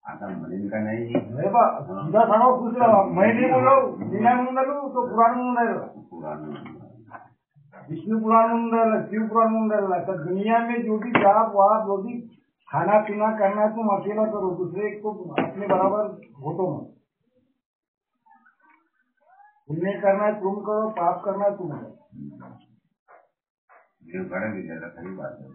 आता म्हणेन का नाही अरे बा तुझा सांगा खुश राहा मैं नहीं बोल रहा हूँ मैं म्हणून राहिलो तो पुराण म्हणून राहिलो पुराण विष्णु पुराण म्हणून राहिला शिव पुराण म्हणून राहिला तर दुनिया में जो भी जाप वाप जो भी खाना पीना करना तुम अकेला करो दूसरे को अपने बराबर घोटो मत पुण्य करना है तुम करो पाप करना है तुम करो ये बड़ा भी ज्यादा खरी बात है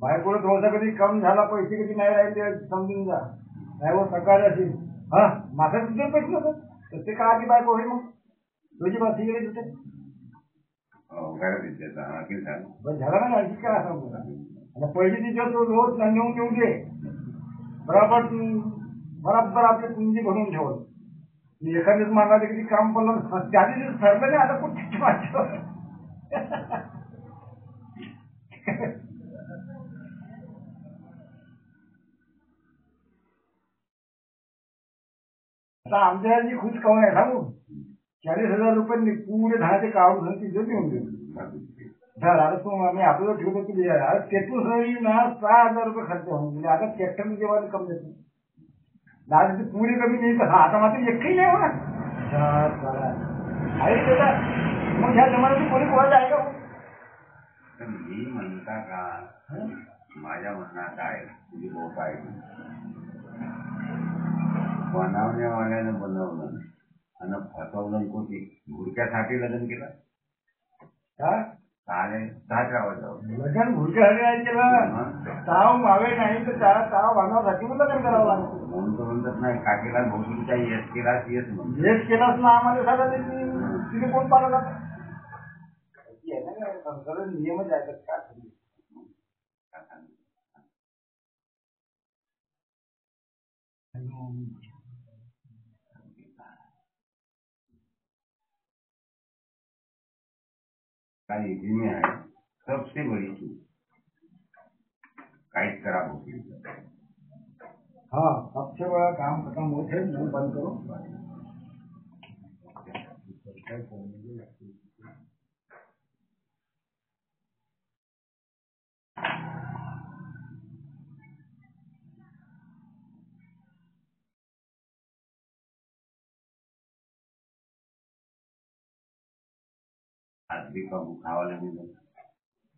बायकोला थोडासा कधी कम झाला पैसे कधी नाही राहिले समजून जा नाही वो सकाळी असेल हा माझं तुझे पैसे होतं तर ते का आधी बायको होईल मग तुझी बस गेली तुझे झाला ना आणखी काय सांगू आता पैसे तिथे तो रोज नेऊन घेऊन दे बराबर आपले पुंजी भरून ठेवलं एखाद्याच मागायचं किती काम पडलं त्या दिवशी ठरलं नाही आता कुठे माझ्यावर आता आमच्या खुश काऊन आहे सांगू 40,000 रुपये पुरे धानाचे काढून तिथे देऊन देऊ आता तू आम्ही आपल्याला ठेवतो की तेथून ना 6,000 रुपये खर्च होऊन गेले आता ट्रॅक्टर जेव्हा कमी देतो दादा पुरी कमी नाही तर आता मात्र एकही नाही होणार आहे त्याचा मग ह्या जमान्याची कोणी कोणाला आहे का मी म्हणता का माझ्या म्हणण्यात आहे तुझी लोक आहे बनवण्यावाल्यानं बनवलं आणि फसवलं कोणी भुरक्यासाठी लग्न केलं लग्न भुरक्यासाठी केलं ताव मावे नाही तर त्या ताव बांधवासाठी मग लग्न करावं लागतं म्हणत नाही काकीला भोगीचा यश केलास यश केलास ना आम्हाला सगळं तिथे कोण पाहिलं नियमच आहे का काही जिम्मे आहे सबसे बड़ी चूक काहीच करा होती हाँ सबसे बड़ा काम खत्म होते मुंह बंद करो आज भी कबू खावायला मिळत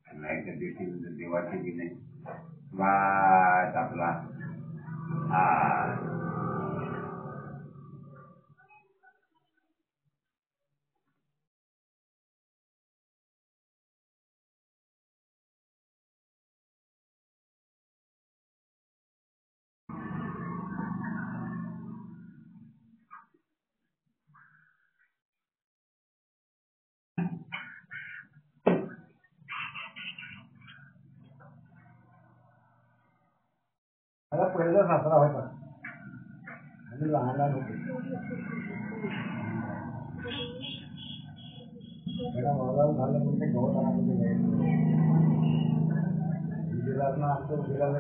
नाही तर देतील देवाची बी नाही वाद आपला मला पहिला सासरा होता आणि लहान लहान होते त्याला वळवायला झालं पण ते गवत आणामध्ये आमच्या उद्योगाला